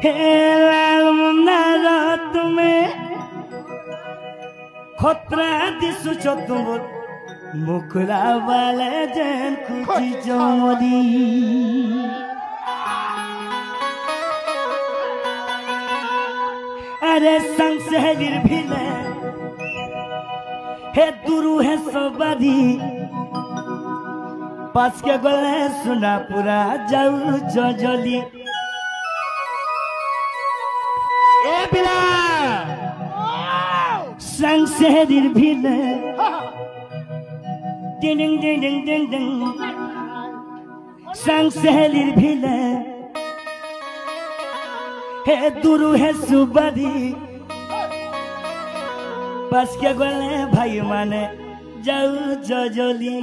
हे लाल मुन्ना तुम्हें खतरा दिसुच तुम मुखला वाले जन खुची चोरी अरे संग सहेलीर भिले हे दुरु है सबरी पास के गले सुना पूरा जाऊ जजली ए बिला संग सहेलीर भिले डिंग डिंग डिंग डिंग डिंग डिंग संग सहेलीर भिले हे दुरु है सुबरी पास के गले भाई माने जाऊ जजली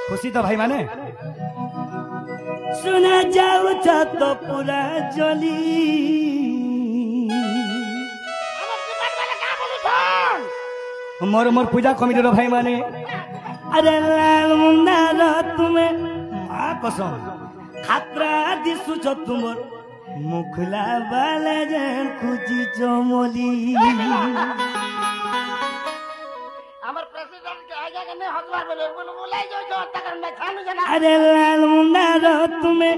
खुशी तो भाई माने सुना जाऊ तो पूरा जली मोर मोर पूजा कमिटी रो भाई माने अरे लाल मुन्ना तुम्हें माँ कसम खतरा दिसु छ तुमर मुखला वाला जन खुजी चमली আমার প্রেসিডেন্ট কে আগে কেনে হজবার বলে বলাই যাও যাও তাকার না খানু জানা अरे लाल मुन्ना तुम्हें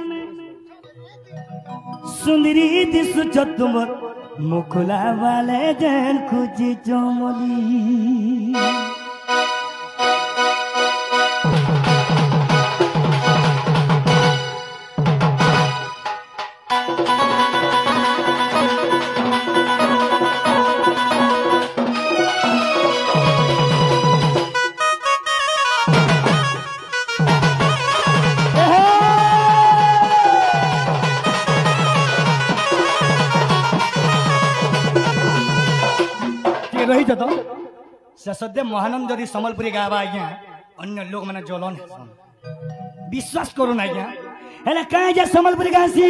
सुंदरी दिसु छ तुमर मुखला वाले जन खुजी चमली रही तो सद्य महानंद जदि सम्बलपुरी गावा आज्ञा अन्य लोग मैंने जलन विश्वास करू ना आज्ञा है कहीं जा सम्बलपुरी गासी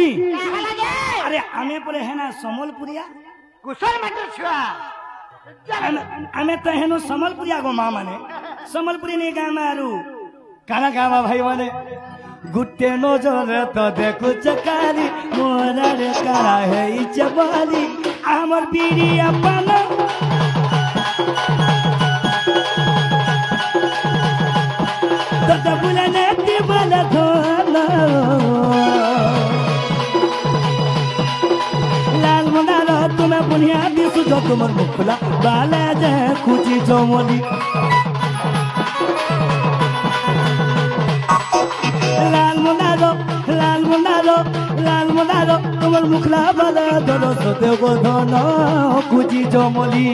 अरे आमे परे है ना सम्बलपुरिया कुशल मटर छुआ आमे तो है नो सम्बलपुरिया गो माँ माने सम्बलपुरी नहीं गामा आरु काना गावा भाई माने गुट्टे नजर तो देखो चकारी मोरा रे कारा है इचबाली आमर बीड़ी अपना तो बुला नेती वाला धोना लाल मुन्ना तुम्हें बुनियादी सुझो तुमर मुखला बाला जे खुची चमली लाल मुन्ना तुमर मुखला बाला दोनों सोते को धोना खुची चमली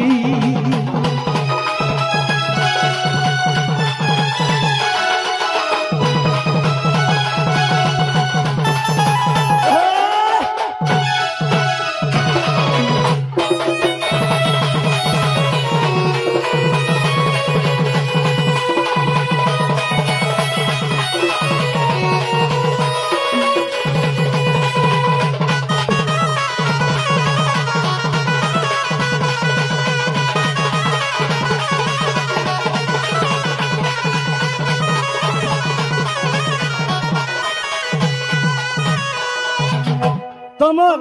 तमोर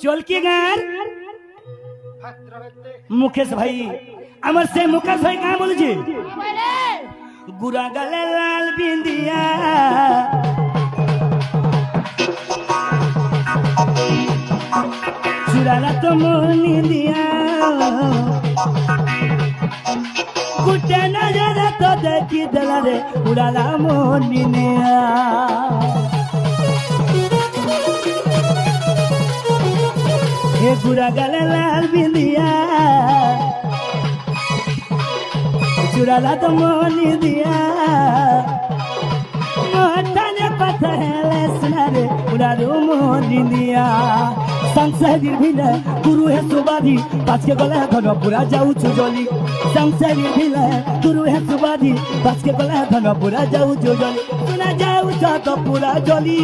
चलकी गार मुकेश भाई अमर से मुकेश भाई कहाँ बोल जी गुरा गले लाल बिंदिया चुराला तो मोनी दिया कुटे नजर तो देखी दला रे उड़ाला मोनी निया हे गुरा गले लाल बिंदिया चुराला तो मोनी दिया मोहताने पथले सुनारे उड़ालो मोनी दिया संसारी भिले गुरु है सुबादी पास के गले धन पूरा जाऊ चुजली संसारी भिले गुरु है सुबादी पास के गले धन पूरा जाऊ चुजली सुना जाऊ तो पूरा जली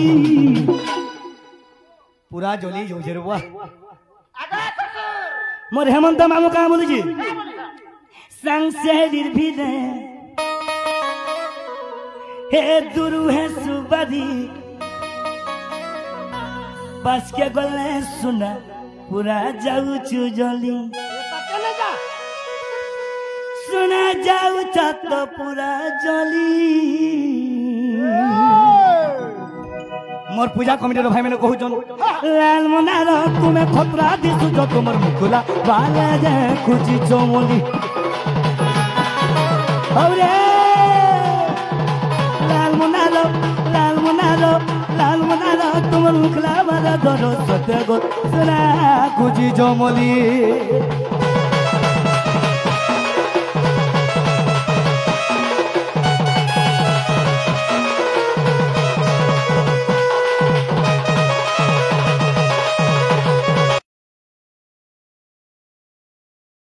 जोजरवा मोर हेमंत मामू कहाँ बोली जी संसारी भिले हे दुरु है सुबादी पास के गले सुना पूरा जाऊ चुजली चले जा सुना जाऊ तो पूरा जली मोर पूजा कमिटी भाई मैंने कहू लाल मनार तुम्हें खतरा दिसु जो तुमर मुकुला बाले जे खुची चमली अरे लाल मनार तुमर मुकुला बाला दरो सत्य गो सुना खुची चमली